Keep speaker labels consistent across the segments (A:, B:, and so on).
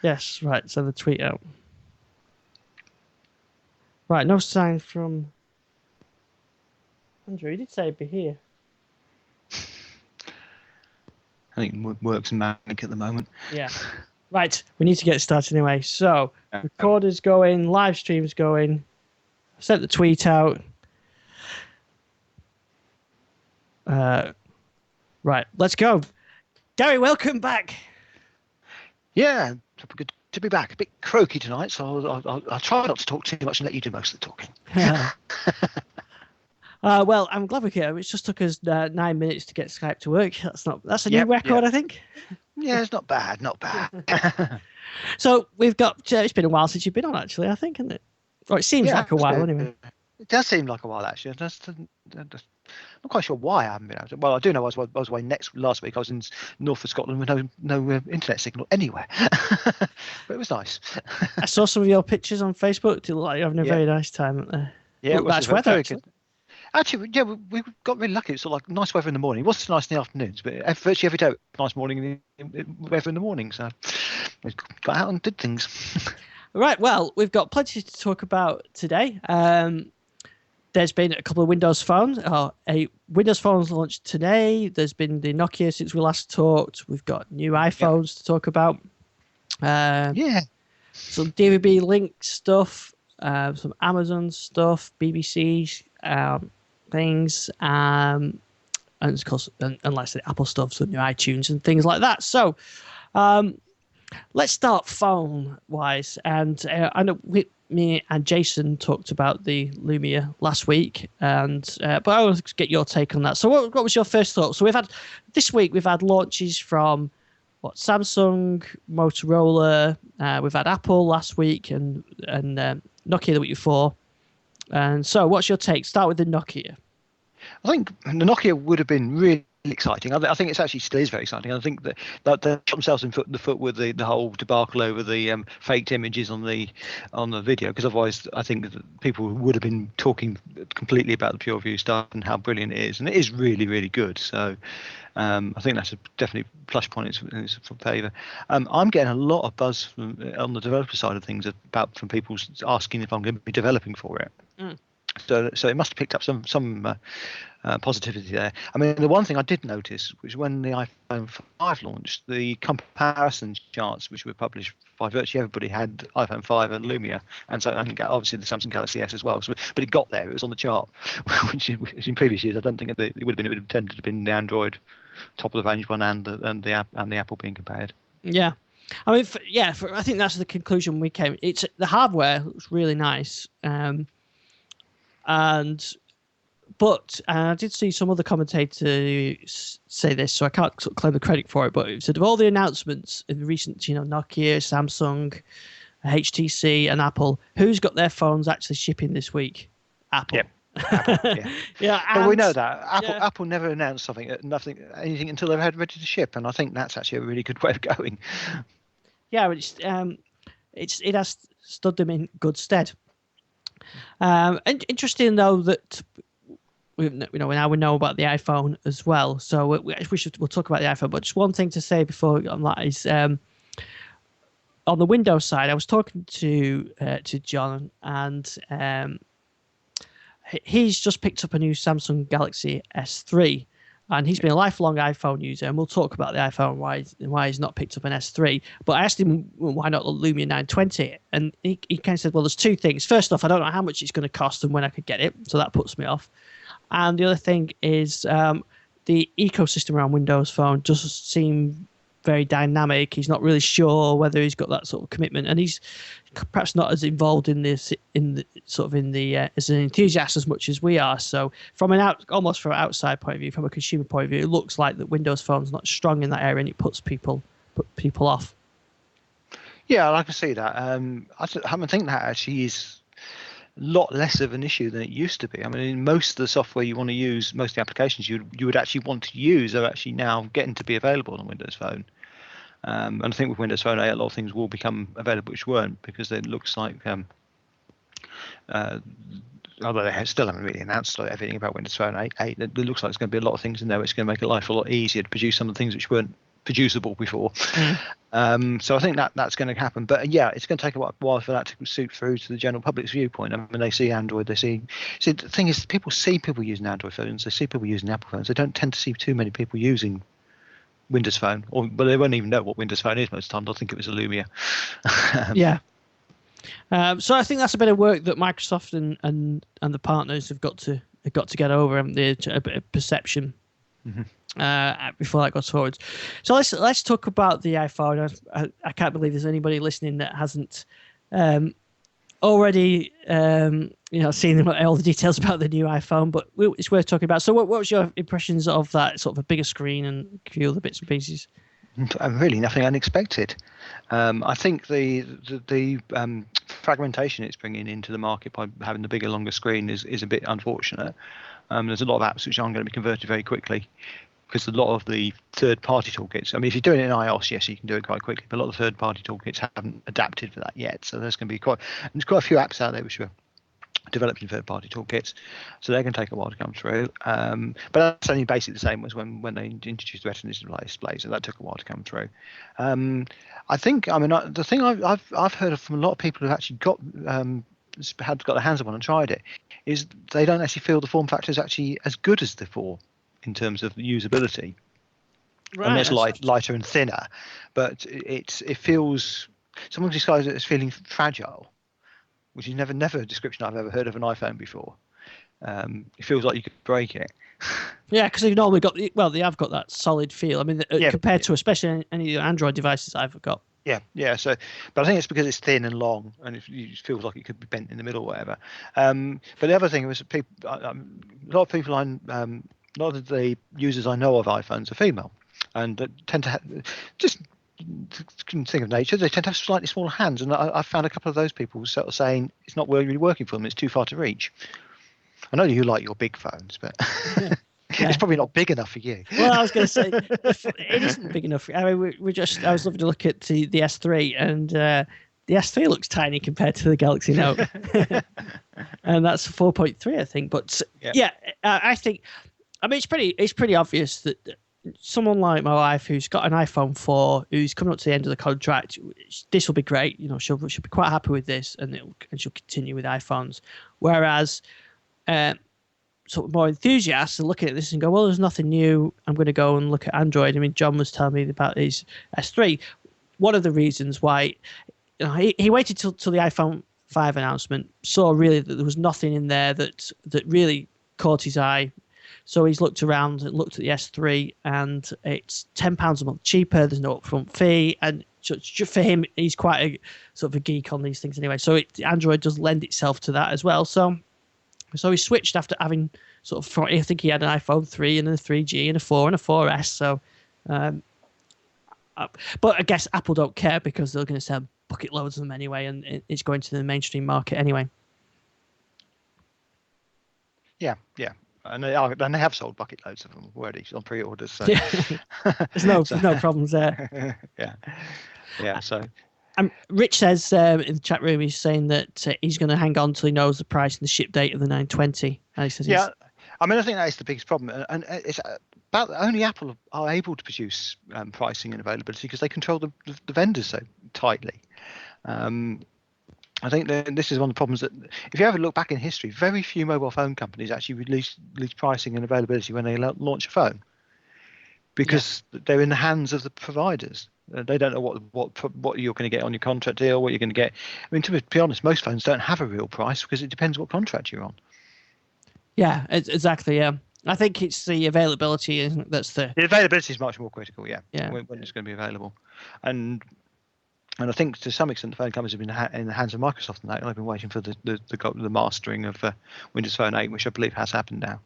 A: Yes, right. So the tweet out. Right, no sign from Andrew. He did say he'd be here.
B: I think work's manic at the moment.
A: Yeah. Right, we need to get started anyway. So, recorder's going, live stream's going. Sent the tweet out. Right, let's go. Gary, welcome back.
B: Yeah, good to be back. A bit croaky tonight, so I'll try not to talk too much and let you do most of the talking.
A: Well, I'm glad we're here. It just took us 9 minutes to get Skype to work. That's a new record, I think.
B: Yeah, it's not bad, not bad.
A: So we've got. It's been a while since you've been on, actually. I think, isn't it? Or it seems like a while, anyway.
B: It does seem like a while, actually. I'm not quite sure why I haven't been able to. Well, I do know I was away last week. I was in north of Scotland with no internet signal anywhere, but it was nice.
A: I saw some of your pictures on Facebook. It looked like you're having a very nice time up there.
B: Yeah, it was
A: nice weather.
B: Very good. Actually, yeah, we got really lucky. It was sort of like nice weather in the morning. It wasn't nice in the afternoons, but virtually every day, nice morning weather in the morning. So we got out and did things.
A: Right. Well, we've got plenty to talk about today. There's been a couple of Windows phones. A Windows phone's launched today. There's been the Nokia since we last talked. We've got new iPhones to talk about. Some DVB link stuff. Some Amazon stuff. BBC things. And of course, and like I said, Apple stuff, so new iTunes and things like that. So, let's start phone-wise. And I know me and Jason talked about the Lumia last week, but I want to get your take on that. So what was your first thought? So this week we've had launches from Samsung, Motorola, we've had Apple last week and Nokia the week before. And so what's your take? Start with the Nokia.
B: I think the Nokia would have been really exciting. I think it actually still is very exciting. I think that they shot themselves in the foot with the whole debacle over the faked images on the video, because otherwise I think that people would have been talking completely about the PureView stuff and how brilliant it is, and it is really, really good. So I think that's a definitely plus point in its favour. I'm getting a lot of buzz on the developer side of things from people asking if I'm going to be developing for it. So it must have picked up some positivity there. I mean, the one thing I did notice was when the iPhone 5 launched, the comparison charts which were published by virtually everybody had iPhone 5 and Lumia, and so obviously the Samsung Galaxy S as well. So, but it got there; it was on the chart. which in previous years, I don't think it would have tended to have been the Android top of the range one and the Apple being compared.
A: Yeah. I mean, I think that's the conclusion we came. The hardware looks really nice. But I did see some other commentators say this, so I can't claim the credit for it. But it said of all the announcements in the recent, Nokia, Samsung, HTC, and Apple, who's got their phones actually shipping this week? Apple.
B: Yep. Apple, yeah. Well, we know that Apple never announced anything until they're ready to ship, and I think that's actually a really good way of going.
A: Yeah, it has stood them in good stead. And interesting though that now we know about the iPhone as well. So we'll talk about the iPhone. But just one thing to say before we get on that is on the Windows side, I was talking to John, and he's just picked up a new Samsung Galaxy S3. And he's been a lifelong iPhone user, and we'll talk about the iPhone, why he's not picked up an S3. But I asked him, well, why not the Lumia 920? And he kind of said, well, there's two things. First off, I don't know how much it's going to cost and when I could get it, so that puts me off. And the other thing is the ecosystem around Windows Phone doesn't seem very dynamic. He's not really sure whether he's got that sort of commitment, and he's perhaps not as involved in this as an enthusiast as much as we are. So almost from an outside point of view, from a consumer point of view, it looks like that Windows Phone's not strong in that area, and it puts people off.
B: Yeah, I can see that. I think that actually is a lot less of an issue than it used to be. I mean, most of the software you want to use, most of the applications you would actually want to use are actually now getting to be available on Windows Phone. And I think with Windows Phone 8, a lot of things will become available which weren't, because it looks like, although they still haven't really announced everything about Windows Phone 8, it looks like there's going to be a lot of things in there which is going to make it life a lot easier to produce some of the things which weren't producible before. So I think that's going to happen. But yeah, it's going to take a while for that to suit through to the general public's viewpoint. I mean, they see Android, see the thing is, people see people using Android phones, they see people using Apple phones. They don't tend to see too many people using Windows Phone, but they won't even know what Windows Phone is most of the time. They'll think it was a Lumia.
A: Yeah. So I think that's a bit of work that Microsoft and the partners have got to get over, a bit of perception before that goes forward. So let's talk about the iPhone. I can't believe there's anybody listening that hasn't already seen all the details about the new iPhone, but it's worth talking about. So what was your impressions of that sort of a bigger screen and a few other bits and pieces?
B: Really nothing unexpected. I think the fragmentation it's bringing into the market by having the bigger, longer screen is a bit unfortunate. There's a lot of apps which aren't going to be converted very quickly, because a lot of the third-party toolkits, I mean, if you're doing it in iOS, yes, you can do it quite quickly, but a lot of the third-party toolkits haven't adapted for that yet. So there's going to be there's quite a few apps out there which are developed in third-party toolkits, so they're going to take a while to come through. But that's only basically the same as when they introduced the Retina display, so that took a while to come through. I think, the thing I've heard of from a lot of people who've actually got their hands on one and tried it, is they don't actually feel the form factor is actually as good as the 4 in terms of usability. Right, and it's lighter and thinner, but it feels, someone describes it as feeling fragile, which is never a description I've ever heard of an iPhone before. It feels like you could break it.
A: Yeah, because they've normally got they have got that solid feel. I mean, compared to especially any of the Android devices I've got.
B: Yeah. So, but I think it's because it's thin and long, and it feels like it could be bent in the middle, or whatever. But the other thing was, a lot of people, a lot of the users I know of iPhones are female, and tend to just think of nature. They tend to have slightly smaller hands, and I found a couple of those people sort of saying it's not really working for them. It's too far to reach. I know you like your big phones, but it's probably not big enough for you.
A: Well, I was going to say it isn't big enough. I mean, I was looking to look at the S3, and the S3 looks tiny compared to the Galaxy Note, and that's 4.3, I think. But I think, I mean, it's pretty obvious that someone like my wife, who's got an iPhone 4, who's coming up to the end of the contract, this will be great. She'll be quite happy with this, and she'll continue with iPhones. Whereas sort of more enthusiasts are looking at this and go, well, there's nothing new. I'm going to go and look at Android. I mean, John was telling me about his S3. One of the reasons why he waited till the iPhone 5 announcement, saw really that there was nothing in there that really caught his eye. So he's looked around and looked at the S3, and it's £10 a month cheaper. There's no upfront fee, and for him, he's quite a sort of a geek on these things anyway. So Android does lend itself to that as well. So he switched after having sort of, I think he had an iPhone 3 and a 3G and a 4 and a 4S. So, but I guess Apple don't care, because they're going to sell bucket loads of them anyway, and it's going to the mainstream market anyway.
B: Yeah. And they have sold bucket loads of them already on pre-orders. So.
A: Yeah. There's no problems there.
B: Yeah. So.
A: Rich says in the chat room, he's saying that he's going to hang on till he knows the price and the ship date of the 920. And he says,
B: I mean, I think that is the biggest problem, and it's about only Apple are able to produce pricing and availability, because they control the vendors so tightly. I think that this is one of the problems, that if you ever look back in history, very few mobile phone companies actually release pricing and availability when they launch a phone, because they're in the hands of the providers. They don't know what you're going to get on your contract deal, what you're going to get. I mean, to be honest, most phones don't have a real price, because it depends what contract you're on. Yeah,
A: exactly. Yeah, I think it's the availability, isn't it? The
B: availability is much more critical. Yeah. When it's going to be available, and I think to some extent the phone companies have been in the hands of Microsoft, and they've been waiting for the mastering of Windows Phone 8, which I believe has happened now.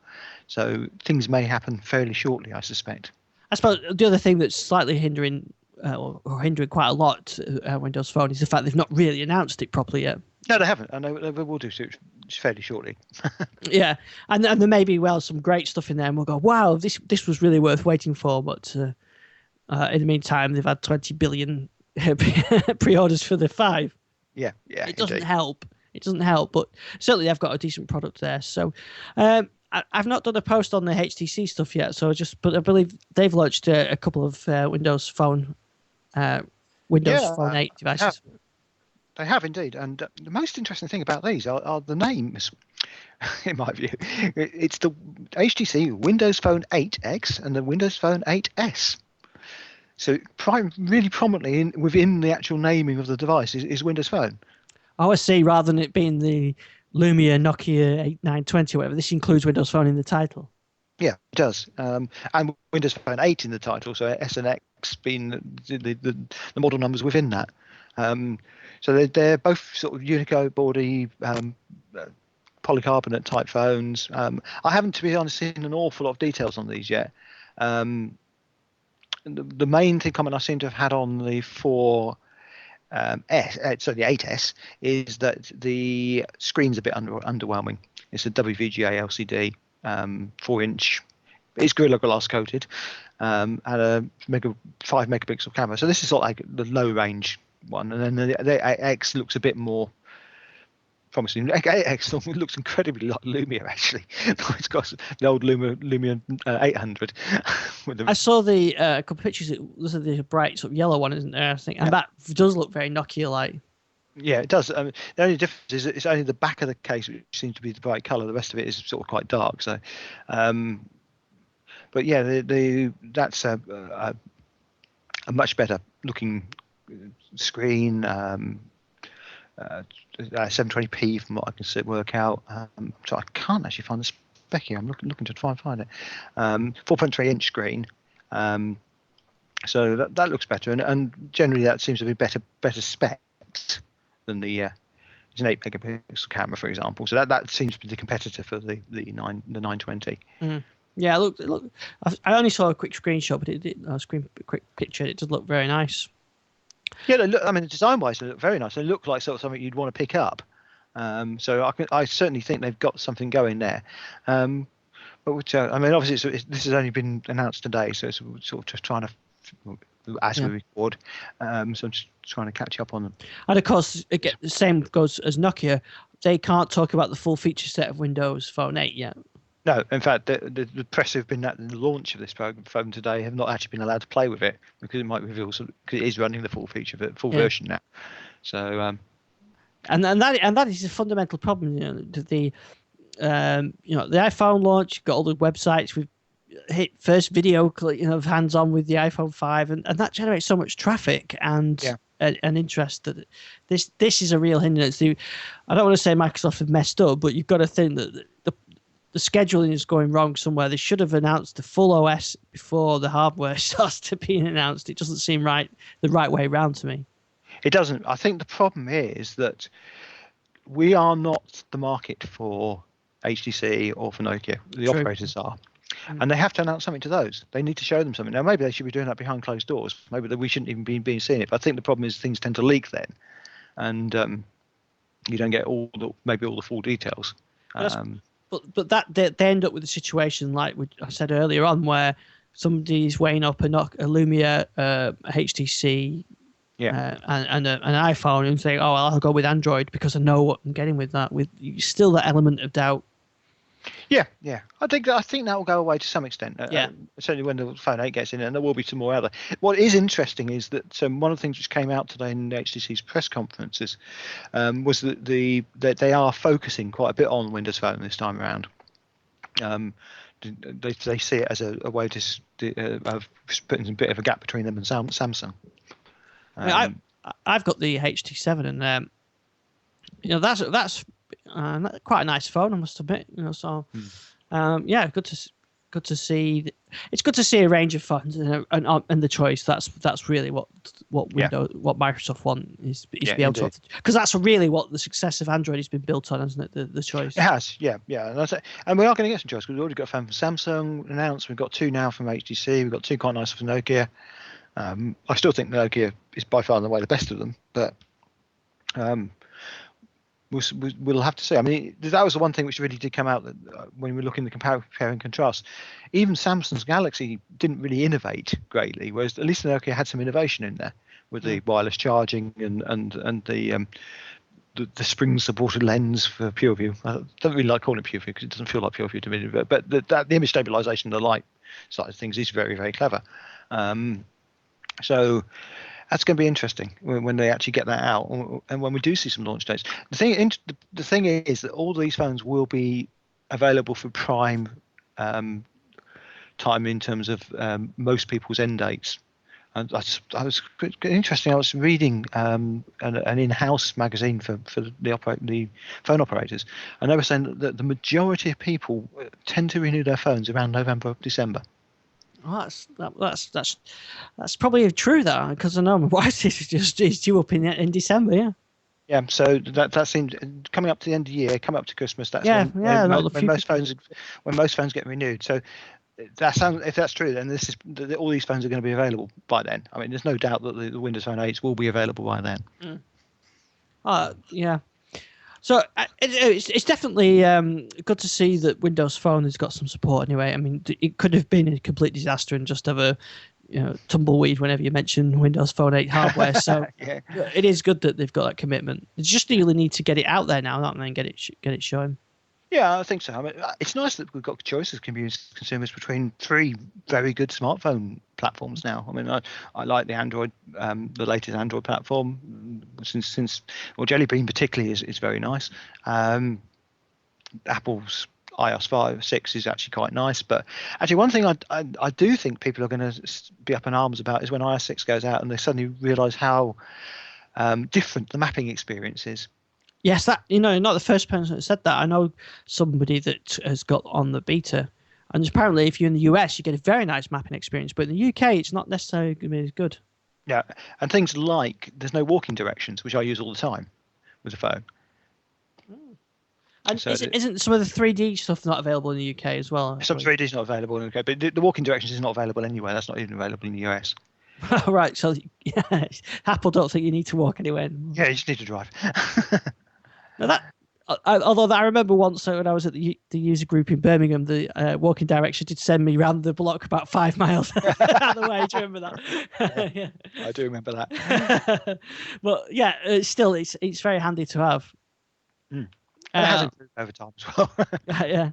B: So things may happen fairly shortly, I suspect.
A: I suppose the other thing that's slightly hindering or hindering quite a lot Windows Phone is the fact they've not really announced it properly yet.
B: No, they haven't, and they will do so fairly shortly.
A: Yeah, and there may be some great stuff in there, and we'll go, wow, this was really worth waiting for. But in the meantime, they've had 20 billion pre-orders for the 5. It doesn't help. It doesn't help, but certainly they've got a decent product there. So I've not done a post on the HTC stuff yet, but I believe they've launched a couple of Windows Phone
B: Yeah,
A: 8
B: they have.
A: devices.
B: They have indeed. And the most interesting thing about these are the names, in my view. It's the HTC Windows Phone 8X and the Windows Phone 8S. So really prominently within the actual naming of the device is Windows Phone.
A: Oh, I see. Rather than it being the Lumia Nokia 8920 or whatever, this includes Windows Phone in the title.
B: Yeah, it does. And Windows Phone 8 in the title, so S and X being the model numbers within that. So they're both sort of Unico body, polycarbonate type phones. I haven't, to be honest, seen an awful lot of details on these yet. The main thing comment I seem to have had on the 4S, so the 8S, is that the screen's a bit underwhelming. It's a WVGA LCD, 4-inch. It's Gorilla Glass coated, and a 5 megapixel camera. So this is sort of like the low range one, and then the 8X looks a bit more promising. 8X looks incredibly like Lumia actually. It's got the old Lumia 800.
A: I saw the couple pictures. There's a bright sort of yellow one, isn't there? I think, and that does look very Nokia-like. Yeah,
B: it does. The only difference is it's only the back of the case which seems to be the bright colour. The rest of it is sort of quite dark. So, but yeah, that's a much better looking screen. 720p from what I can work out. So I can't actually find the spec here. I'm looking to try and find it. 4.3-inch screen. So that looks better, and generally that seems to be better specs than the it's an 8 megapixel camera, for example. So that seems to be the competitor for the 920.
A: Yeah, look. I only saw a quick screenshot, but quick picture. It does look very nice.
B: Yeah, design-wise, they look very nice. They look like sort of something you'd want to pick up. So I certainly think they've got something going there. But obviously, this has only been announced today, so it's sort of just trying to, as we record. So I'm just trying to catch up on them.
A: And of course, the same goes as Nokia. They can't talk about the full feature set of Windows Phone 8 yet.
B: No, in fact, the press who've been at the launch of this phone today have not actually been allowed to play with it because it might reveal because it is running the full version now. So,
A: and that is a fundamental problem. The iPhone launch, got all the websites with hit first video of hands on with the iPhone 5, and that generates so much traffic and interest that this is a real hindrance. I don't want to say Microsoft have messed up, but you've got to think that the scheduling is going wrong somewhere. They should have announced the full OS before the hardware starts to be announced. It doesn't seem the right way around to me.
B: It doesn't. I think the problem is that we are not the market for HTC or for Nokia. The operators are. And they have to announce something to those. They need to show them something. Now, maybe they should be doing that behind closed doors. Maybe we shouldn't even be seeing it. But I think the problem is things tend to leak then. And you don't get all the full details.
A: But that they end up with a situation like I said earlier on, where somebody's weighing up a Lumia, a HTC, and an iPhone, and saying, "Oh, I'll go with Android because I know what I'm getting with that." With still that element of doubt.
B: Yeah. I think that will go away to some extent. Certainly when the Phone 8 gets in, and there will be some more other. What is interesting is that one of the things which came out today in HTC's press conferences was that they are focusing quite a bit on Windows Phone this time around. They see it as a way of putting a bit of a gap between them and Samsung.
A: I've got the HT7, and that's quite a nice phone, I must admit. So good to see. It's good to see a range of phones and the choice. That's really what Microsoft want is to be able to, because that's really what the success of Android has been built on, hasn't it? The choice.
B: It has, yeah. And we are going to get some choice because we've already got a phone from Samsung announced. We've got 2 now from HTC. We've got 2 quite nice from Nokia. I still think Nokia is by far and away the best of them, but we'll have to see. I mean, that was the one thing which really did come out that when we look in the compare and contrast. Even Samsung's Galaxy didn't really innovate greatly, whereas at least Nokia had some innovation in there with the wireless charging and the the spring-supported lens for PureView. I don't really like calling it PureView because it doesn't feel like PureView to me. But the image stabilization, the light side of things, is very, very clever. So that's going to be interesting when they actually get that out, and when we do see some launch dates. The thing is that all these phones will be available for prime time in terms of most people's end dates. And I was interesting. I was reading an in-house magazine for the phone operators, and they were saying that the majority of people tend to renew their phones around November, December.
A: Well, that's probably true, that, because I know my wife is due up in December. Yeah.
B: Yeah, so that seems coming up to the end of the year, coming up to Christmas. That's when most phones get renewed. So that sounds, if that's true, then all these phones are going to be available by then. I mean, there's no doubt that the Windows Phone 8s will be available by then.
A: Yeah. So it's definitely good to see that Windows Phone has got some support anyway. I mean, it could have been a complete disaster and just have a tumbleweed whenever you mention Windows Phone 8 hardware. So
B: yeah.
A: It is good that they've got that commitment. They just really need to get it out there now, don't they, and get it showing.
B: Yeah, I think so. I mean, it's nice that we've got choices consumers between 3 very good smartphone platforms now. I mean, I like the Android, the latest Android platform since Jelly Bean particularly is very nice. Apple's iOS 6 is actually quite nice, but actually one thing I do think people are going to be up in arms about is when iOS 6 goes out and they suddenly realise how different the mapping experience is.
A: Yes, that not the first person that said that. I know somebody that has got on the beta, and apparently, if you're in the US, you get a very nice mapping experience, but in the UK, it's not necessarily going to be as good.
B: Yeah, and things like there's no walking directions, which I use all the time with the phone.
A: And so isn't some of the 3D stuff not available in the UK as well?
B: Some 3D is not available in the UK, but the walking directions is not available anywhere. That's not even available in the US.
A: Right, so yeah, Apple don't think you need to walk anywhere anymore.
B: Yeah, you just need to drive.
A: Now although I remember once when I was at the user group in Birmingham, the walking direction did send me round the block about 5 miles out of the way. Do you remember that?
B: Yeah. I do remember that.
A: But yeah, it's very handy to have.
B: And it has improved over time as well.
A: Yeah.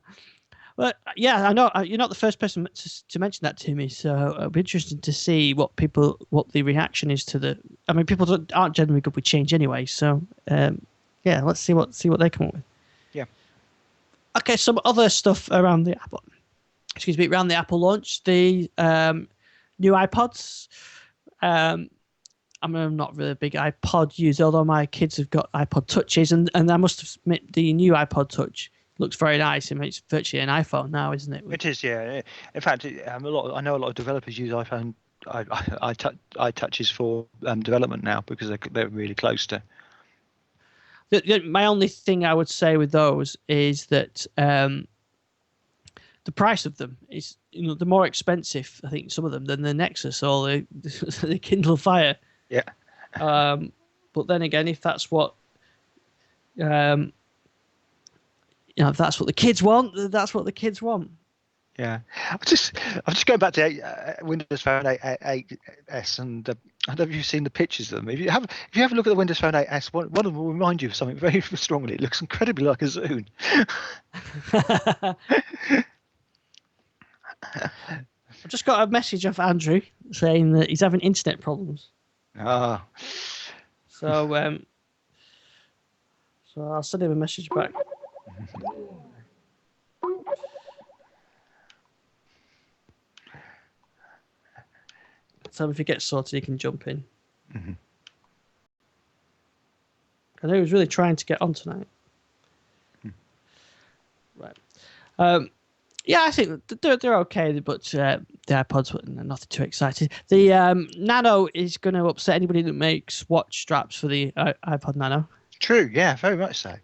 A: But yeah, I know you're not the first person to mention that to me, so it'll be interesting to see what the reaction is to the. I mean, people aren't generally good with change anyway, so yeah, let's see what they come up with.
B: Yeah. Okay,
A: some other stuff around the Apple. Around the Apple launch, the new iPods. I'm not really a big iPod user, although my kids have got iPod Touches, and I must admit the new iPod Touch looks very nice. I mean, it's virtually an iPhone now, isn't it?
B: It is, yeah. In fact, I know a lot of developers use iPhone iTouches for development now because they're really close to.
A: My only thing I would say with those is that the price of them is, they're more expensive, I think, some of them, than the Nexus or the Kindle Fire.
B: Yeah.
A: But then again, if that's what if that's what the kids want, that's what the kids want.
B: Yeah, I'm just going back to Windows Phone 8S, and I don't know if you've seen the pictures of them. If you have a look at the Windows Phone 8S, one of them will remind you of something very strongly. It looks incredibly like a Zune.
A: I've just got a message off Andrew saying that he's having internet problems.
B: Ah.
A: So I'll send him a message back. So if he gets sorted, he can jump in.
B: Mm-hmm.
A: I know he was really trying to get on tonight. Right. Yeah, I think they're okay, but the iPods were nothing too exciting. The Nano is going to upset anybody that makes watch straps for the iPod Nano.
B: True, yeah, very much so.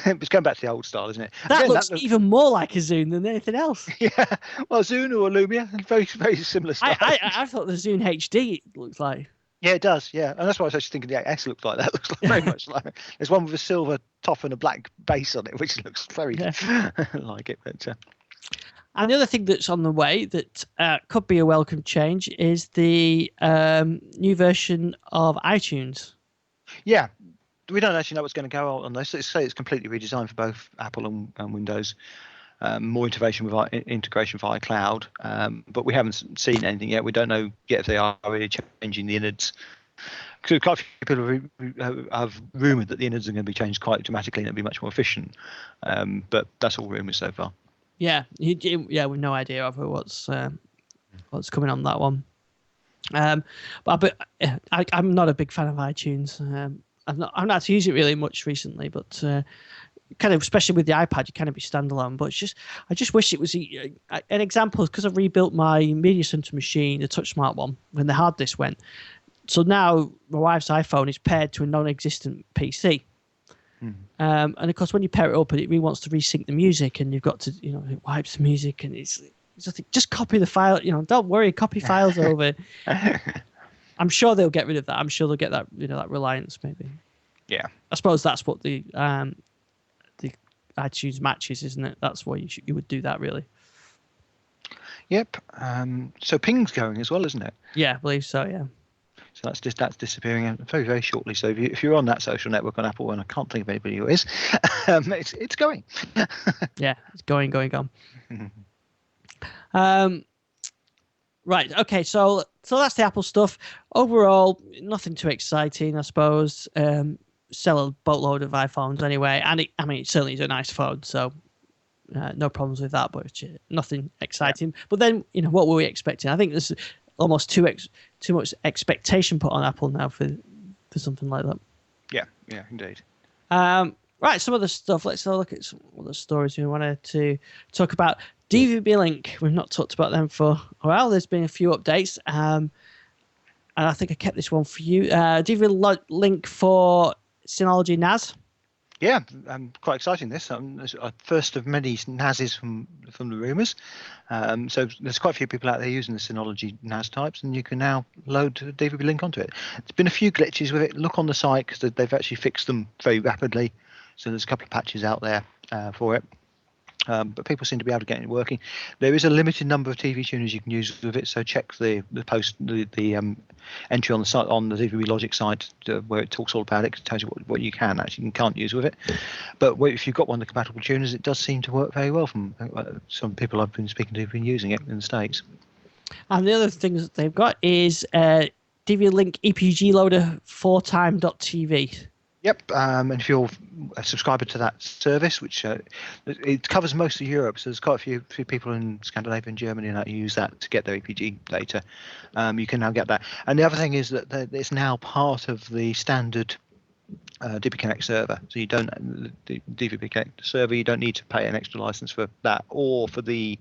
B: It's going back to the old style, isn't it?
A: That looks even more like a Zune than anything else.
B: Yeah, well, Zune or Lumia, very, very similar style.
A: I thought the Zune HD looked like.
B: Yeah, it does, yeah. And that's why I was actually thinking the X looks like that. It looks like very much like it. There's one with a silver top and a black base on it, which looks very like it. But,
A: and the other thing that's on the way that could be a welcome change is the new version of iTunes.
B: Yeah. we don't actually know what's going to go on this. Let's say it's completely redesigned for both Apple and Windows. More integration with integration via cloud, but we haven't seen anything yet. We don't know yet if they are really changing the innards. Because quite a few people have rumoured that the innards are going to be changed quite dramatically and it'll be much more efficient. But that's all rumours so far.
A: Yeah, we've no idea of what's coming on that one. But I'm not a big fan of iTunes. I've not had to use it really much recently, but kind of, especially with the iPad, you kind of be standalone. But I just wish it was an example, because I've rebuilt my media center machine, the Touch Smart one, when the hard disk went. So now my wife's iPhone is paired to a non-existent PC. And of course, when you pair it up, it really wants to resync the music, and you've got to, it wipes the music, and it's just copy the file. Don't worry, copy files over. I'm sure they'll get rid of that. I'm sure they'll get that, that reliance maybe.
B: Yeah.
A: I suppose that's what the iTunes matches, isn't it? That's why you would do that, really.
B: Yep. So Ping's going as well, isn't it?
A: Yeah, I believe so. Yeah.
B: So that's disappearing very, very shortly. So if you're on that social network on Apple, and I can't think of anybody who is, it's going.
A: Yeah, it's going. Right. Okay. So that's the Apple stuff. Overall, nothing too exciting, I suppose. Sell a boatload of iPhones anyway, and it certainly is a nice phone. So no problems with that, but nothing exciting. Yeah. But then, what were we expecting? I think there's almost too much expectation put on Apple now for something like that.
B: Yeah, indeed.
A: Right, some other stuff. Let's have a look at some other stories we wanted to talk about. DVB Link. We've not talked about them for a while. There's been a few updates, and I think I kept this one for you. DVB Link for Synology NAS.
B: Yeah, quite exciting. This first of many NASs from the rumours. So there's quite a few people out there using the Synology NAS types, and you can now load DVB Link onto it. There's been a few glitches with it. Look on the site, because they've actually fixed them very rapidly. So there's a couple of patches out there for it. But people seem to be able to get it working. There is a limited number of TV tuners you can use with it, so check the entry on the site, on the DVB Logic site, where it talks all about it. It tells you what you can actually and can't use with it. But if you've got one of the compatible tuners, it does seem to work very well. From some people I've been speaking to who've been using it in the States.
A: And the other things that they've got is DVB Link EPG Loader 4time.tv.
B: Yep, and if you're a subscriber to that service, which it covers most of Europe, so there's quite a few people in Scandinavia and Germany that use that to get their EPG data. You can now get that. And the other thing is that it's now part of the standard DB Connect server. So you don't, the DVB Connect server, you don't need to pay an extra license for that, or for the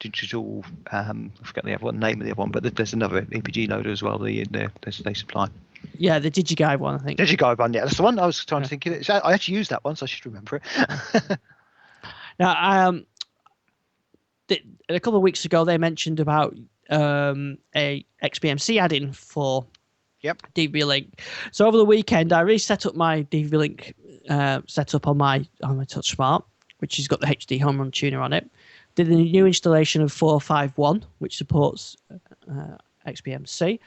B: digital, I forget the name of the other one, but there's another EPG loader as well they supply.
A: Yeah, the DigiGuide one, I think.
B: DigiGuide one, yeah, that's the one I was trying to think of it. I actually used that one, so I should remember it.
A: Now, a couple of weeks ago, they mentioned about a XBMC add-in for DVB Link. So over the weekend, I reset up my DVB Link setup on my Touch Smart, which has got the HD Home Run tuner on it. Did a new installation of 451, which supports XBMC.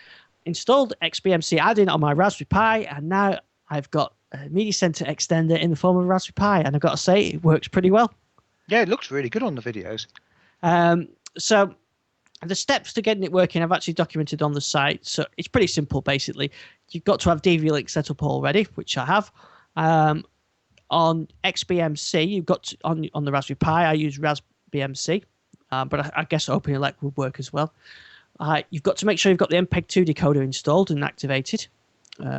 A: Installed XBMC add-in on my Raspberry Pi, and now I've got a Media Center extender in the form of a Raspberry Pi, and I've got to say it works pretty well.
B: Yeah, it looks really good on the videos.
A: So the steps to getting it working, I've actually documented on the site. So it's pretty simple, basically. You've got to have DVB Link set up already, which I have. On XBMC, you've got to, on the Raspberry Pi, I use RaspBMC, but I guess OpenELEC would work as well. You've got to make sure you've got the MPEG-2 decoder installed and activated,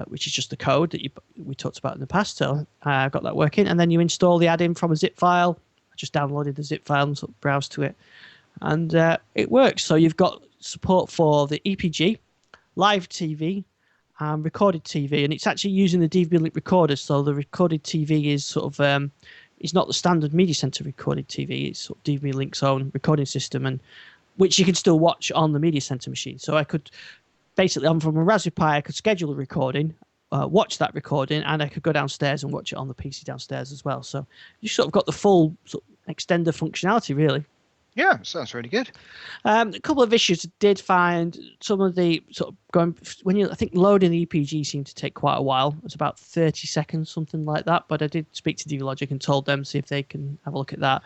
A: which is just the code that we talked about in the past. So I've got that working. And then you install the add-in from a zip file. I just downloaded the zip file and sort of browsed to it. And it works. So you've got support for the EPG, live TV, and recorded TV. And it's actually using the DVB Link recorder. So the recorded TV is sort of, it's not the standard Media Center recorded TV. It's sort of DVB Link's own recording system, and which you can still watch on the Media Center machine. So I could basically, from a Raspberry Pi, I could schedule a recording, watch that recording, and I could go downstairs and watch it on the PC downstairs as well. So you sort of got the full sort of extender functionality, really.
B: Yeah, sounds really good.
A: A couple of issues I did find. Some of the sort of going when you, I think loading the EPG seemed to take quite a while. It was about 30 seconds, something like that. But I did speak to DVLogic and told them see if they can have a look at that.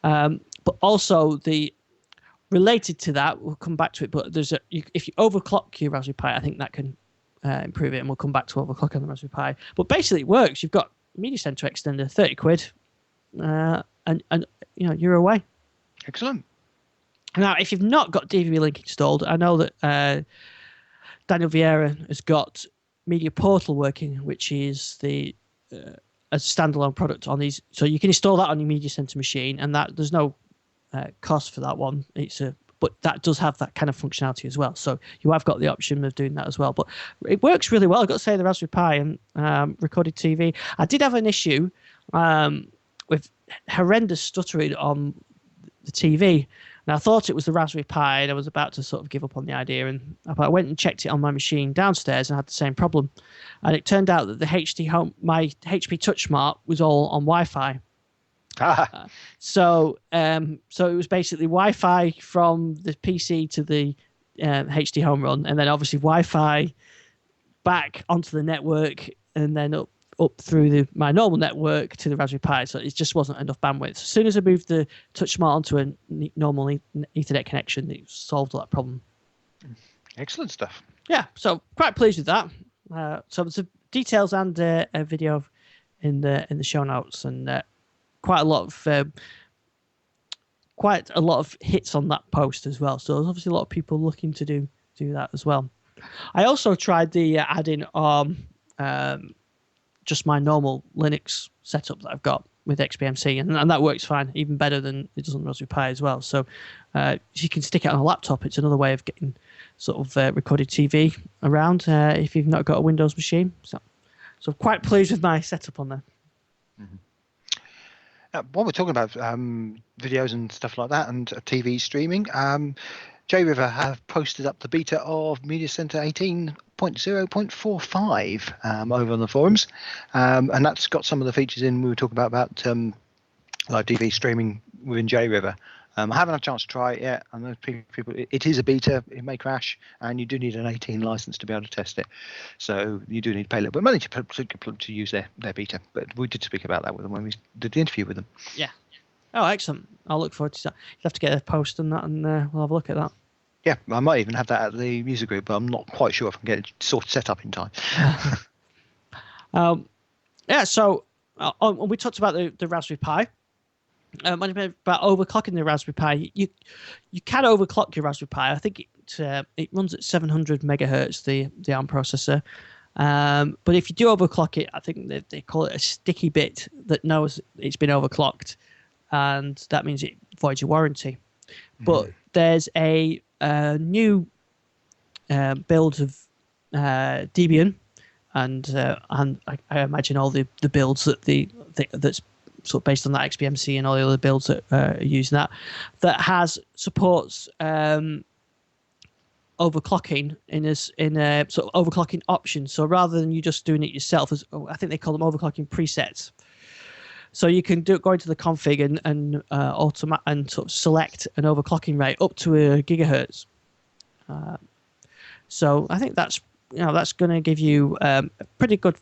A: But also the related to that, we'll come back to it. But there's if you overclock your Raspberry Pi, I think that can improve it, and we'll come back to overclock on the Raspberry Pi. But basically, it works. You've got Media Center extender, 30 quid, and you're away.
B: Excellent.
A: Now, if you've not got DVB Link installed, I know that Daniel Vieira has got Media Portal working, which is a standalone product on these. So you can install that on your Media Center machine, and that there's no cost for that one. But that does have that kind of functionality as well. So you have got the option of doing that as well. But it works really well. I've got to say, the Raspberry Pi and recorded TV. I did have an issue with horrendous stuttering on the TV. And I thought it was the Raspberry Pi, and I was about to sort of give up on the idea. And I went and checked it on my machine downstairs and had the same problem. And it turned out that my HP TouchSmart was all on Wi-Fi. So it was basically Wi-Fi from the PC to the HD home run, and then obviously Wi-Fi back onto the network, and then up through my normal network to the Raspberry Pi. So it just wasn't enough bandwidth. As soon as I moved the TouchSmart onto a normal Ethernet connection, it solved that problem.
B: Excellent stuff.
A: Yeah, so quite pleased with that. So there's details and a video in the show notes, and quite a lot of hits on that post as well. So there's obviously a lot of people looking to do that as well. I also tried the add-in on just my normal Linux setup that I've got with XBMC, and that works fine, even better than it does on Raspberry Pi as well. So if you can stick it on a laptop, it's another way of getting sort of recorded TV around if you've not got a Windows machine. So quite pleased with my setup on there.
B: Mm-hmm. While we're talking about videos and stuff like that and TV streaming, JRiver have posted up the beta of Media Center 18.0.45 over on the forums, and that's got some of the features in we were talking about live TV streaming within JRiver. I haven't had a chance to try it yet. I know people. It is a beta. It may crash, and you do need an 18 license to be able to test it. So you do need to pay a little bit of money to use their beta. But we did speak about that with them when we did the interview with them.
A: Yeah. Oh, excellent. I'll look forward to that. You have to get a post on that, and we'll have a look at that.
B: Yeah, I might even have that at the user group, but I'm not quite sure if I can get it sort of set up in time.
A: Yeah, so we talked about the Raspberry Pi. About overclocking the Raspberry Pi, you can overclock your Raspberry Pi. I think it runs at 700 megahertz, the ARM processor. But if you do overclock it, I think they call it a sticky bit that knows it's been overclocked, and that means it voids your warranty. But there's a new build of Debian, and I imagine all the builds that's sort of based on that XBMC and all the other builds that are using that supports overclocking in a sort of overclocking option. So rather than you just doing it yourself, I think they call them overclocking presets. So you can go into the config and sort of select an overclocking rate up to a gigahertz. So I think that's going to give you a pretty good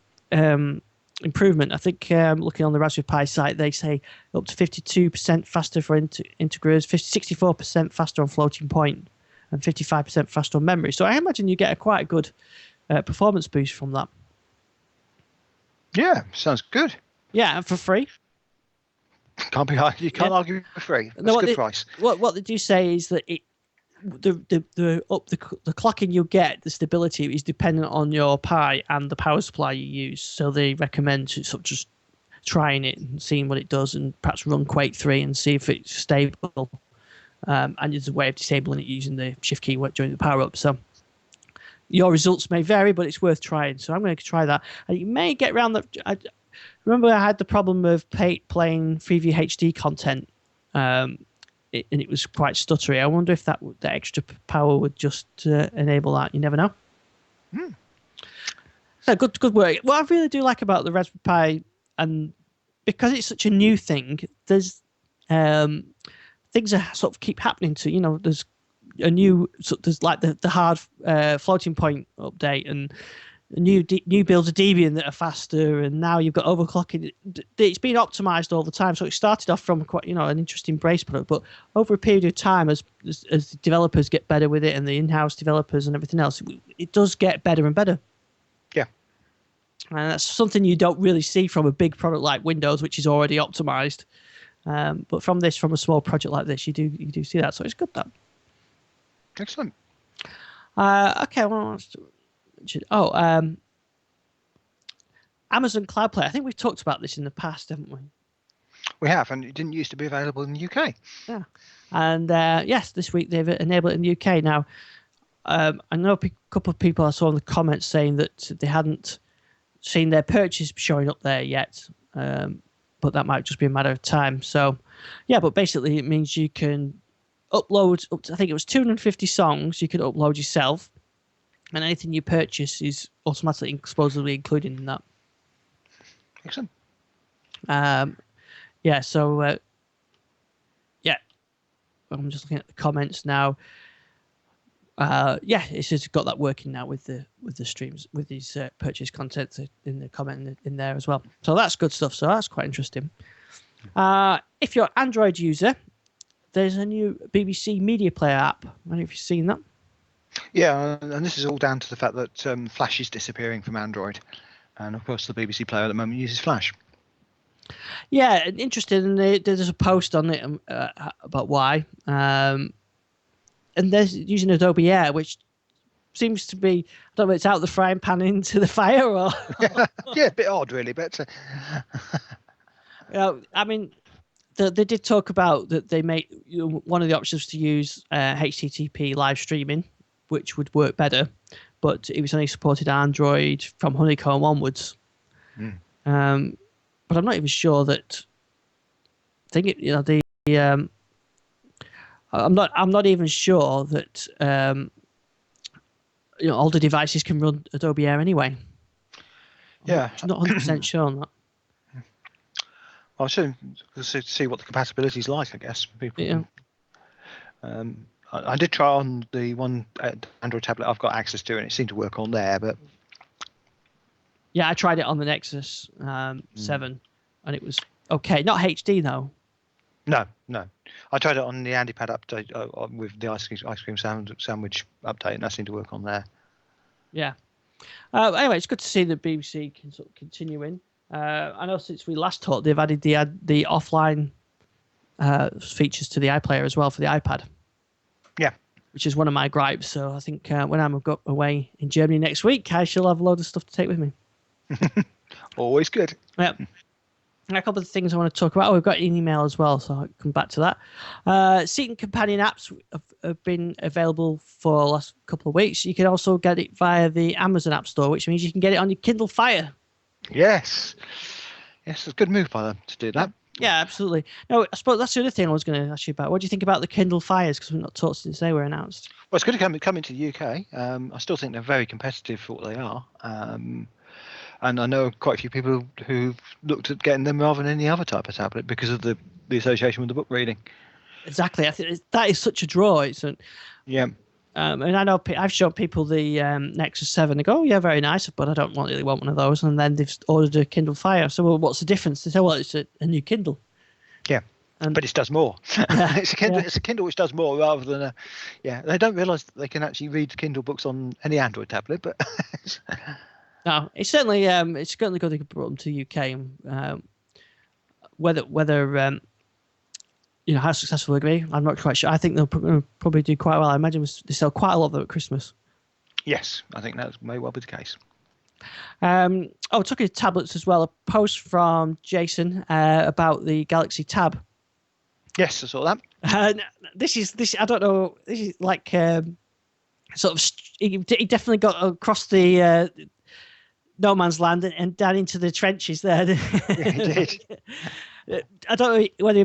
A: improvement. I think looking on the Raspberry Pi site, they say up to 52% faster for integers, 64% faster on floating point, and 55% faster on memory. So I imagine you get a quite good performance boost from that.
B: Yeah, sounds good.
A: Yeah, and for free.
B: You can't argue for free. That's a good price.
A: What they do say is that the clocking you'll get, the stability is dependent on your Pi and the power supply you use. So they recommend sort of just trying it and seeing what it does, and perhaps run Quake 3 and see if it's stable. And there's a way of disabling it using the shift key during the power up. So your results may vary, but it's worth trying. So I'm going to try that. And you may get around that. Remember, I had the problem of playing Freeview HD content, and it was quite stuttery. I wonder if the extra power would just enable that. You never know. So good work. What I really do like about the Raspberry Pi, and because it's such a new thing, there's things are sort of keep happening to, there's there's like the hard floating point update and new builds of Debian that are faster, and now you've got overclocking. It's been optimized all the time, so it started off from quite an interesting brace product, but over a period of time, as the developers get better with it and the in-house developers and everything else, it does get better and better.
B: Yeah,
A: and that's something you don't really see from a big product like Windows, which is already optimized. But from a small project like this, you do see that, so it's good. That
B: excellent.
A: Okay, well, Amazon Cloud Play. I think we've talked about this in the past, haven't we?
B: We have, and it didn't used to be available in the UK.
A: Yeah, and yes, this week they've enabled it in the UK. Now, I know a couple of people I saw in the comments saying that they hadn't seen their purchase showing up there yet, but that might just be a matter of time. So, yeah, but basically it means you can upload up to, I think it was 250 songs you can upload yourself, and anything you purchase is automatically supposedly included in that.
B: Excellent.
A: Yeah, so yeah, I'm just looking at the comments now. Yeah, it's just got that working now with the streams, with these purchase content in the comment in there as well. So that's good stuff. So that's quite interesting. If you're an Android user, there's a new BBC Media Player app. I don't know if you've seen that.
B: Yeah, and this is all down to the fact that Flash is disappearing from Android, and of course the BBC Player at the moment uses Flash.
A: Yeah, interesting. And there's a post on it about why. And they're using Adobe Air, which seems to be, I don't know if it's out the frying pan into the fire or.
B: Yeah, a bit odd, really, but.
A: I mean, they did talk about that they make one of the options to use HTTP live streaming, which would work better, but it was only supported Android from Honeycomb onwards. But I'm not even sure that. I'm not even sure that older devices can run Adobe Air anyway.
B: Yeah,
A: I'm not 100% sure on that.
B: I'll soon see what the compatibility is like, I guess. People.
A: Yeah.
B: I did try on the one Android tablet I've got access to, and it seemed to work on there, but.
A: Yeah, I tried it on the Nexus 7, and it was okay. Not HD though.
B: No. I tried it on the AndyPad update with the ice cream sandwich update, and that seemed to work on there.
A: Yeah. Anyway, it's good to see that BBC can sort of continuing. I know since we last talked, they've added the offline features to the iPlayer as well for the iPad.
B: Yeah. Which
A: is one of my gripes. So I think when I'm away in Germany next week, I shall have a load of stuff to take with me.
B: Always good.
A: Yeah. And a couple of things I want to talk about. We've got an email as well, so I'll come back to that. Seating companion apps have been available for the last couple of weeks. You can also get it via the Amazon App Store, which means you can get it on your Kindle Fire.
B: Yes, it's a good move by them to do that.
A: Yeah, absolutely. No, I suppose that's the other thing I was going to ask you about. What do you think about the Kindle Fires? Because we've not talked since they were announced.
B: Well, it's good to come into the UK. I still think they're very competitive for what they are. And I know quite a few people who've looked at getting them rather than any other type of tablet because of the association with the book reading.
A: Exactly. I think that is such a draw.
B: Yeah.
A: And I know I've shown people the Nexus 7. They go, oh, yeah, very nice, but I don't really want one of those. And then they've ordered a Kindle Fire. So, well, what's the difference? They say, well, it's a new Kindle.
B: Yeah. But it does more.
A: Yeah,
B: it's a Kindle. Yeah. It's a Kindle which does more rather than They don't realise that they can actually read Kindle books on any Android tablet, but.
A: No, it's certainly good they could brought them to the UK. Whether how successful they'll be, I'm not quite sure. I think they'll probably do quite well. I imagine they sell quite a lot of them at Christmas.
B: Yes, I think that may well be the case.
A: Talking of tablets as well, a post from Jason about the Galaxy Tab.
B: Yes, I saw that.
A: This I don't know. This is like sort of he definitely got across the no man's land and down into the trenches there.
B: Yeah, he did.
A: I don't know whether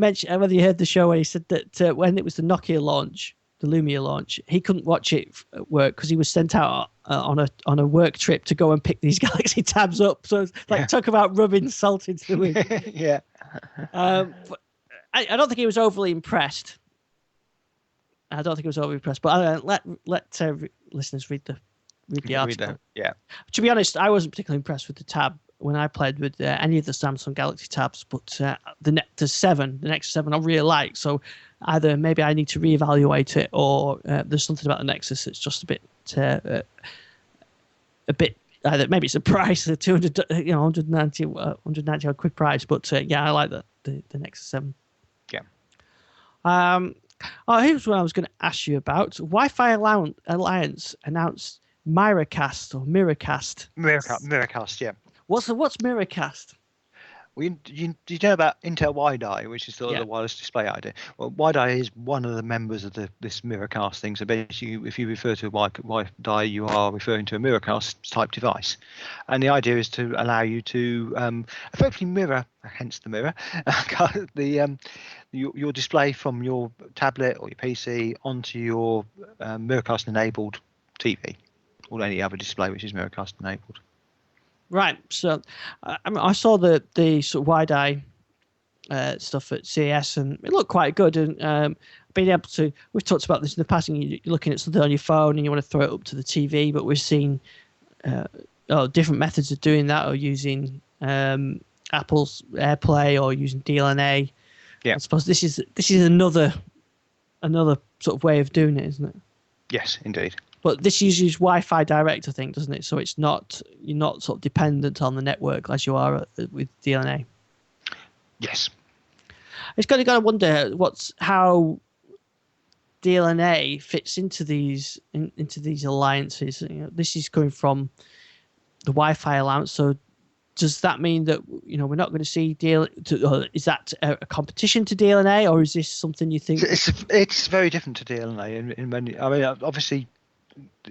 A: you heard the show where he said that when it was the Nokia launch, the Lumia launch, he couldn't watch it at work because he was sent out on a work trip to go and pick these Galaxy Tabs up. So it's like talk about rubbing salt into the wound.
B: Yeah.
A: I don't think he was overly impressed. I don't think it was overly pressed, but let listeners read the article.
B: Yeah.
A: To be honest, I wasn't particularly impressed with the tab when I played with any of the Samsung Galaxy tabs, but the Nexus 7 I really like. So either maybe I need to reevaluate it, or there's something about the Nexus that's just a bit either maybe it's a price, a 200, 190 quid price, but yeah, I like the Nexus 7.
B: Yeah.
A: Here's what I was going to ask you about. Wi-Fi Alliance announced Miracast.
B: Miracast, yeah.
A: What's Miracast?
B: Well, you know about Intel WiDi, which is the wireless display idea. Well, WiDi is one of the members of this Miracast thing. So basically, if you refer to WiDi, you are referring to a Miracast type device, and the idea is to allow you to effectively mirror, hence the mirror, your display from your tablet or your PC onto your Miracast enabled TV or any other display which is Miracast enabled.
A: Right. So, I saw the sort of wide-eye stuff at CES, and it looked quite good. And being able to, we've talked about this in the past, and you're looking at something on your phone and you want to throw it up to the TV, but we're seeing different methods of doing that, or using Apple's AirPlay or using DLNA.
B: Yeah.
A: I suppose this is another sort of way of doing it, isn't it?
B: Yes, indeed.
A: But this uses Wi-Fi direct, I think, doesn't it? So you're not sort of dependent on the network as you are with DLNA.
B: Yes.
A: It's got to wonder how DLNA fits into these alliances. This is coming from the Wi-Fi alliance. So does that mean that we're not going to see is that a competition to DLNA, or is this something you think?
B: It's very different to DLNA in many. I mean, obviously,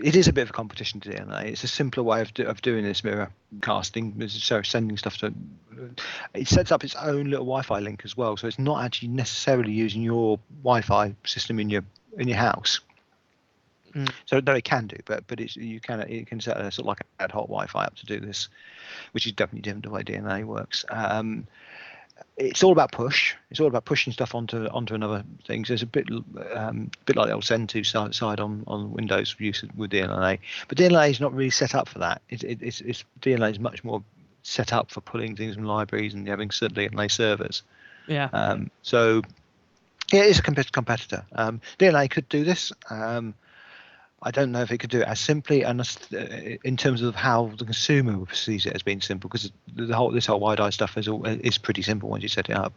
B: it is a bit of a competition to DLNA. It's a simpler way of doing this mirror casting. So sending stuff to. It sets up its own little Wi-Fi link as well, so it's not actually necessarily using your Wi-Fi system in your house. So though it can do, but it can set a sort of like an ad hoc Wi-Fi up to do this, which is definitely different to the way DLNA works. It's all about push. It's all about pushing stuff onto another thing. So it's a bit like the old Send-to side on Windows use with DLNA. But DLNA is not really set up for that. It's DLNA is much more set up for pulling things from libraries and having DLNA servers.
A: Yeah.
B: So yeah, it is a competitor. DLNA could do this. I don't know if it could do it as simply and in terms of how the consumer perceives it as being simple, because this whole wide-eye stuff is pretty simple once you set it up.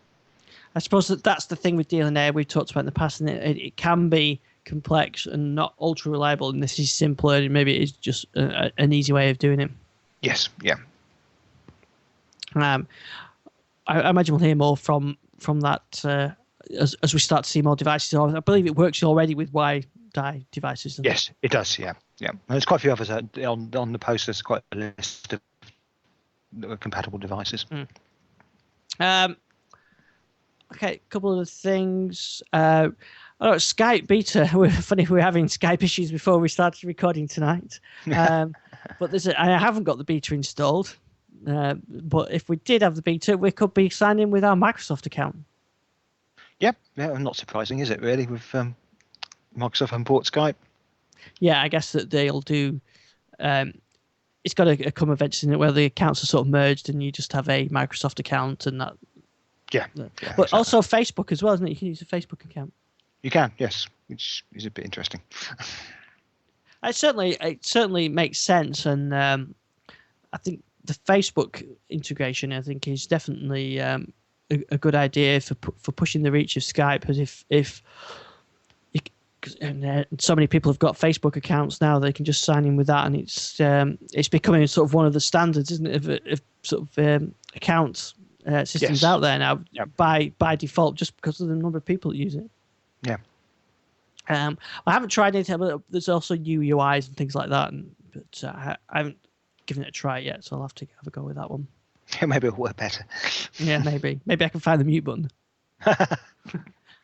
A: I suppose that's the thing with DLNA we've talked about in the past, and it can be complex and not ultra reliable, and this is simpler, and maybe it is just an easy way of doing it.
B: Yes, yeah.
A: I imagine we'll hear more from that as we start to see more devices. I believe it works already with WiDi devices.
B: Yes, it does. Yeah. And there's quite a few others on the post. There's quite a list of compatible devices.
A: Okay, a couple of things. Skype beta. Funny, we were having Skype issues before we started recording tonight. But I haven't got the beta installed. But if we did have the beta, we could be signed in with our Microsoft account.
B: Yeah, not surprising, is it, really, with Microsoft import Skype?
A: Yeah, I guess that they'll do. It's got to come eventually where the accounts are sort of merged and you just have a Microsoft account and that.
B: Yeah.
A: But
B: exactly.
A: Also Facebook as well, isn't it? You can use a Facebook account.
B: You can, yes, which is a bit interesting.
A: It certainly makes sense, and I think the Facebook integration, I think, is definitely a good idea for pushing the reach of Skype. As if so many people have got Facebook accounts now, they can just sign in with that, and it's becoming sort of one of the standards, isn't it, of sort of account systems out there now.
B: Yep.
A: by default, just because of the number of people that use it.
B: Yeah.
A: I haven't tried anything, but there's also new UIs and things like that, but I haven't given it a try yet, so I'll have to have a go with that one.
B: Yeah, maybe it'll work better.
A: Yeah, maybe I can find the mute button.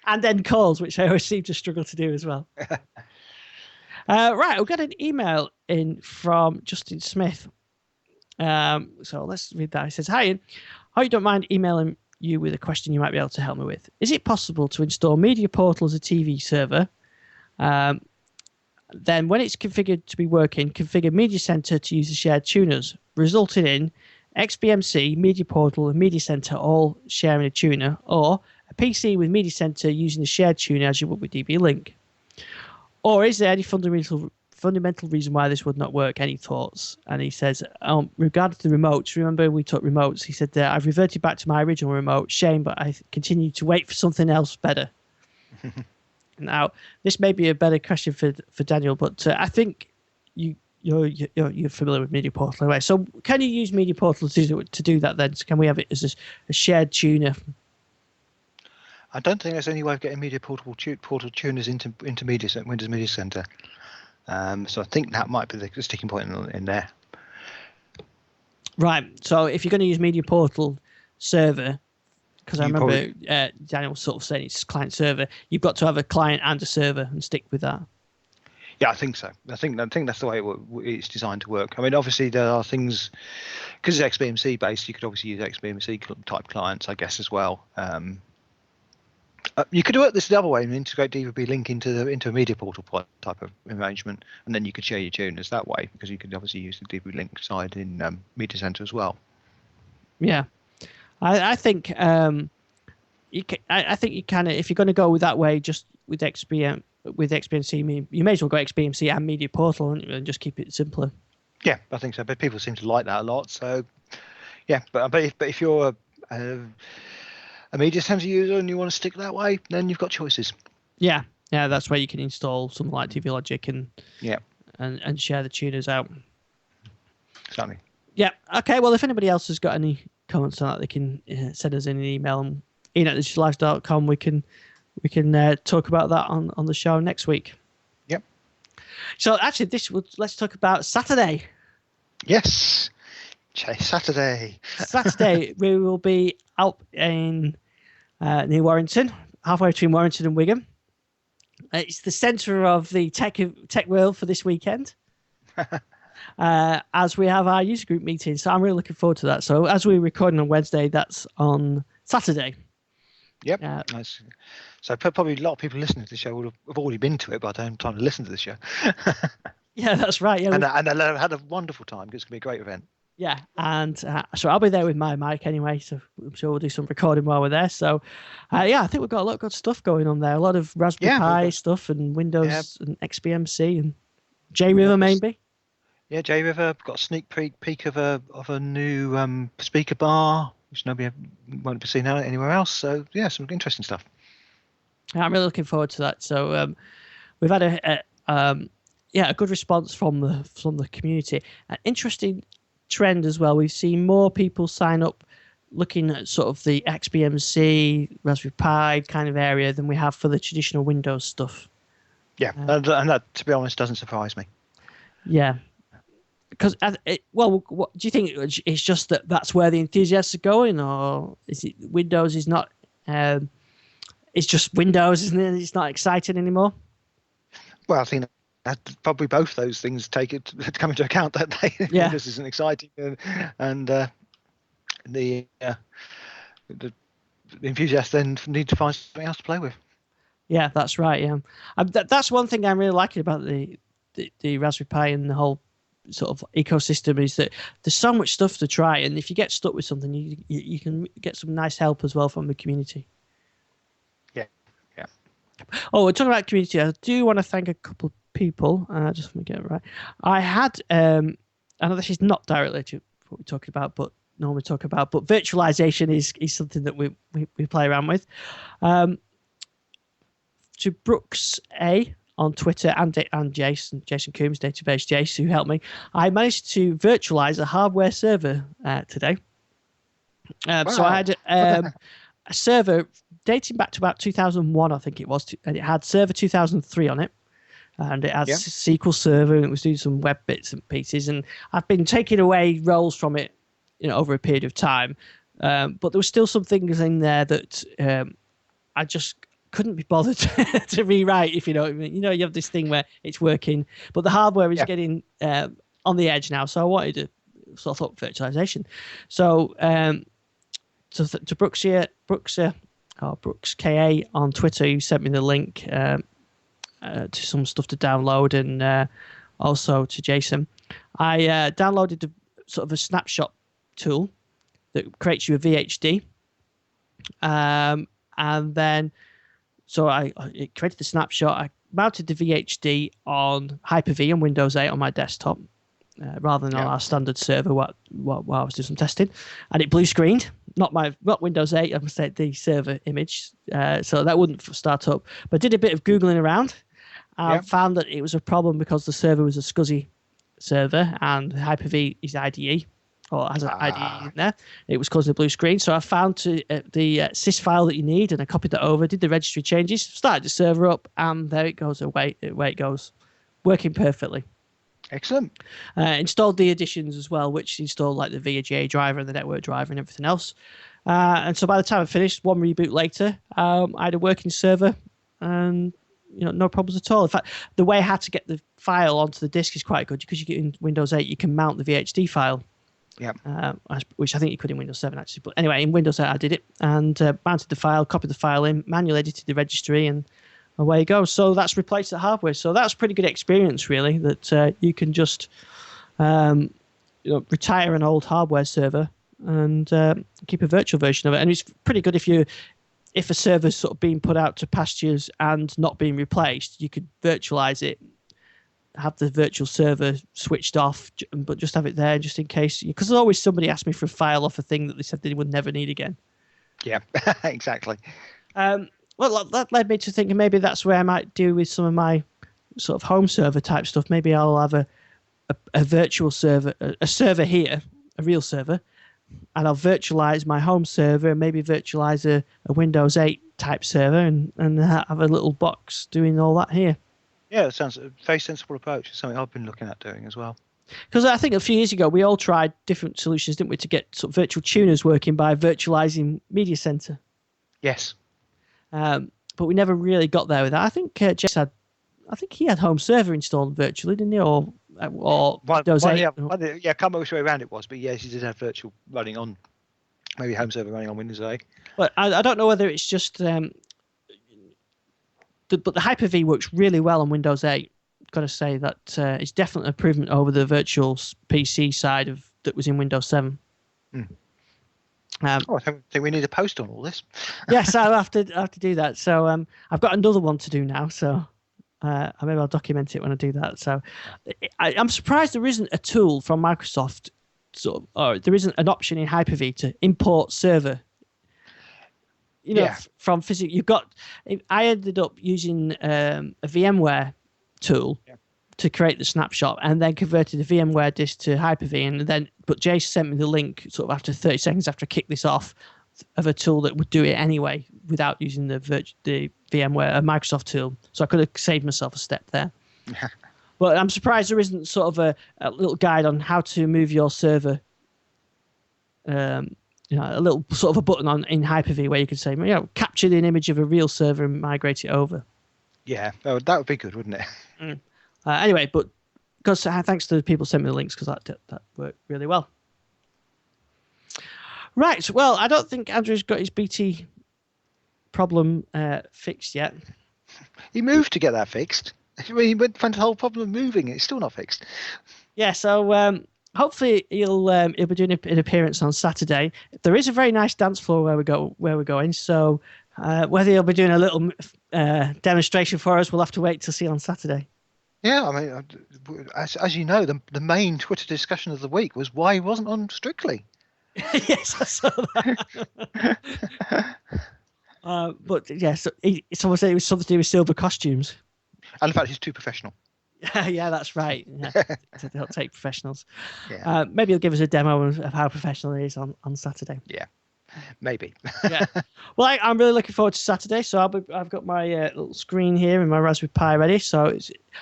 A: And end calls, which I always seem to struggle to do as well. Right, we've got an email in from Justin Smith. So let's read that. He says, "Hi, Ian. Hope you don't mind emailing you with a question you might be able to help me with. Is it possible to install Media Portal as a TV server? Then when it's configured to be working, configure Media Center to use the shared tuners, resulting in XBMC, Media Portal, and Media Center all sharing a tuner, or a PC with Media Center using the shared tuner as you would with DB Link. Or is there any fundamental reason why this would not work? Any thoughts? And he says, regarding the remotes, remember we took remotes. He said, I've reverted back to my original remote. Shame, but I continue to wait for something else better. Now, this may be a better question for Daniel, but I think you're familiar with Media Portal anyway. So can you use Media Portal to do that then? So can we have it as a shared tuner?
B: I don't think there's any way of getting Media Portal tuners into Windows Media Center. So I think that might be the sticking point in there.
A: Right. So if you're going to use Media Portal server, because I remember Daniel sort of saying it's client server, you've got to have a client and a server and stick with that.
B: Yeah, I think so. I think that's the way it's designed to work. I mean, obviously there are things, because it's XBMC based, you could obviously use XBMC type clients, I guess, as well. You could work this the other way and integrate DVB Link into a Media Portal type of arrangement, and then you could share your tuners that way, because you could obviously use the DVB Link side in Media Center as well.
A: Yeah. I think I think you kind of, if you're going to go with that way, just with XBMC, you may as well go XBMC and Media Portal and just keep it simpler.
B: Yeah, I think so. But people seem to like that a lot. So yeah, but if you're a Media Center user and you want to stick that way, then you've got choices.
A: Yeah, that's where you can install something like TV Logic and share the tuners out.
B: Certainly. Yeah.
A: Okay. Well, if anybody else has got any comments on that, they can send us in an email, and ian@digitallife.com. We can talk about that on the show next week.
B: Yep.
A: So actually, let's talk about Saturday.
B: Yes. Saturday.
A: Saturday, we will be out in near Warrington, halfway between Warrington and Wigan. It's the centre of the tech world for this weekend. As we have our user group meeting. So I'm really looking forward to that. So as we're recording on Wednesday, that's on Saturday.
B: Yep. Nice. So probably a lot of people listening to the show will have already been to it by the time to listen to the show. Yeah,
A: that's right. Yeah,
B: and they'll have had a wonderful time, because it's going to be a great event.
A: Yeah, and so I'll be there with my mic anyway, so I'm sure we'll do some recording while we're there. So, I think we've got a lot of good stuff going on there. A lot of Raspberry Pi stuff and Windows and XBMC and JRiver maybe.
B: Yeah, JRiver. Got a sneak peek of a new speaker bar, which nobody won't be seeing anywhere else. So yeah, some interesting stuff.
A: I'm really looking forward to that. So we've had a good response from the community. An interesting trend as well. We've seen more people sign up looking at sort of the XBMC, Raspberry Pi kind of area than we have for the traditional Windows stuff.
B: Yeah, and that, to be honest, doesn't surprise me. Yeah.
A: Because, what do you think? It's just that's where the enthusiasts are going, or is it Windows is not? It's just Windows, isn't it? It's not exciting anymore.
B: Well, I think probably both those things come into account, that Windows isn't exciting, and the enthusiasts then need to find something else to play with.
A: Yeah, that's right. Yeah, that's one thing I'm really liking about the Raspberry Pi and the whole sort of ecosystem, is that there's so much stuff to try, and if you get stuck with something, you can get some nice help as well from the community.
B: Yeah.
A: Oh, we're talking about community. I do want to thank a couple of people. Just let me get it right. I had, I know this is not directly to what we're talking about, but normally talk about, but virtualization is something that we play around with. To Brooks A on Twitter and Jason Coombs, Database Jace, who helped me, I managed to virtualize a hardware server today. Wow. So I had a server dating back to about 2001, I think it was, and it had Server 2003 on it. And it had SQL Server, and it was doing some web bits and pieces. And I've been taking away roles from it, over a period of time. But there was still some things in there that I just couldn't be bothered to rewrite, if you know what I mean. You have this thing where it's working, but the hardware is getting on the edge now. So I wanted to sort of virtualization. So to Brooks KA on Twitter, who sent me the link. to some stuff to download and also to JSON. I downloaded sort of a snapshot tool that creates you a VHD, and then it created the snapshot. I mounted the VHD on Hyper-V on Windows 8 on my desktop, rather than on our standard server while I was doing some testing, and it blue screened. Not Windows 8, I must say, the server image, so that wouldn't start up. But I did a bit of Googling around. I found that it was a problem because the server was a SCSI server and Hyper-V is IDE, or has an IDE in there. It was causing a blue screen. So I found the sys file that you need, and I copied that over, did the registry changes, started the server up, and there it goes, away it goes. Working perfectly.
B: Excellent.
A: Installed the additions as well, which installed like the VGA driver and the network driver and everything else. And so by the time I finished, one reboot later, I had a working server and no problems at all. In fact, the way I had to get the file onto the disk is quite good because you get in Windows 8, you can mount the VHD file.
B: Yeah.
A: Which I think you could in Windows 7 actually. But anyway, in Windows 8 I did it and mounted the file, copied the file in, manually edited the registry, and away you go. So that's replaced the hardware. So that's a pretty good experience, really, that you can just retire an old hardware server and keep a virtual version of it. And it's pretty good if a server's sort of being put out to pastures and not being replaced, you could virtualize it, have the virtual server switched off, but just have it there just in case. Because there's always somebody asked me for a file off a thing that they said they would never need again.
B: Yeah, exactly.
A: Well, that led me to thinking maybe that's where I might do with some of my sort of home server type stuff. Maybe I'll have a virtual server, a server here, a real server, and I'll virtualize my home server and maybe virtualize a Windows 8 type server and have a little box doing all that here.
B: Yeah, that sounds a very sensible approach. It's something I've been looking at doing as well.
A: Because I think a few years ago we all tried different solutions, didn't we, to get sort of virtual tuners working by virtualizing Media Center.
B: Yes.
A: But we never really got there with that. I think he had home server installed virtually, didn't he? Or Windows 8.
B: Yeah, I can't remember which way around it was, but yes, he did have virtual running on, maybe home server running on Windows 8.
A: But I don't know whether it's just, but the Hyper-V works really well on Windows 8. I've got to say that it's definitely an improvement over the virtual PC side that was in Windows 7.
B: I think we need a post on all this.
A: Yes, I'll have to do that. So I've got another one to do now. So maybe I'll document it when I do that. So I'm surprised there isn't a tool from Microsoft, or there isn't an option in Hyper-V to import server. From physical. I ended up using a VMware tool to create the snapshot, and then converted the VMware disk to Hyper-V, but Jay sent me the link sort of after 30 seconds after I kicked this off of a tool that would do it anyway without using the VMware, a Microsoft tool. So I could have saved myself a step there. But I'm surprised there isn't sort of a little guide on how to move your server. A little sort of a button in Hyper-V where you could say, capture an image of a real server and migrate it over.
B: Yeah, that would be good, wouldn't it?
A: Anyway, but because thanks to the people who sent me the links, because that worked really well. Right, well, I don't think Andrew's got his BT problem fixed yet.
B: He moved to get that fixed. He went for the whole problem of moving. It's still not fixed.
A: Yeah, so hopefully he'll be doing an appearance on Saturday. There is a very nice dance floor where we're going. So whether he'll be doing a little demonstration for us, we'll have to wait to see on Saturday.
B: Yeah, I mean, as you know, the main Twitter discussion of the week was why he wasn't on Strictly.
A: Yes, I saw that. But yes, someone said it was something to do with silver costumes.
B: And in fact, he's too professional.
A: Yeah, that's right. Yeah. They'll take professionals.
B: Yeah.
A: Maybe he'll give us a demo of how professional he is on Saturday.
B: Yeah, maybe.
A: Yeah. Well, I'm really looking forward to Saturday. So I've got my little screen here and my Raspberry Pi ready. So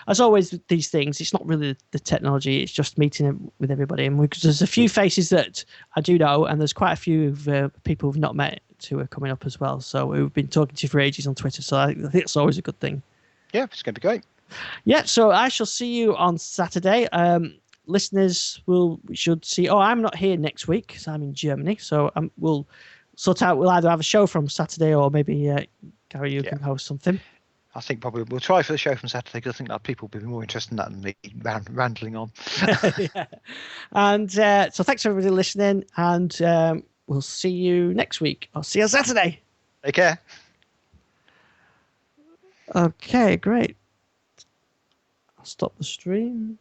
A: as always with these things, it's not really the technology. It's just meeting with everybody. And there's a few faces that I do know, and there's quite a few people who've not met who are coming up as well. So we've been talking to for ages on Twitter. So I think it's always a good thing. Yeah,
B: it's going to be great.
A: Yeah, so I shall see you on Saturday. Listeners should see. Oh, I'm not here next week because I'm in Germany. So we'll sort out. We'll either have a show from Saturday or maybe Gary, you can host something.
B: I think probably we'll try for the show from Saturday, because I think that people will be more interested in that than me rambling on.
A: Yeah. And so thanks for everybody listening, and we'll see you next week. I'll see you on Saturday.
B: Take care.
A: Okay, great. I'll stop the stream.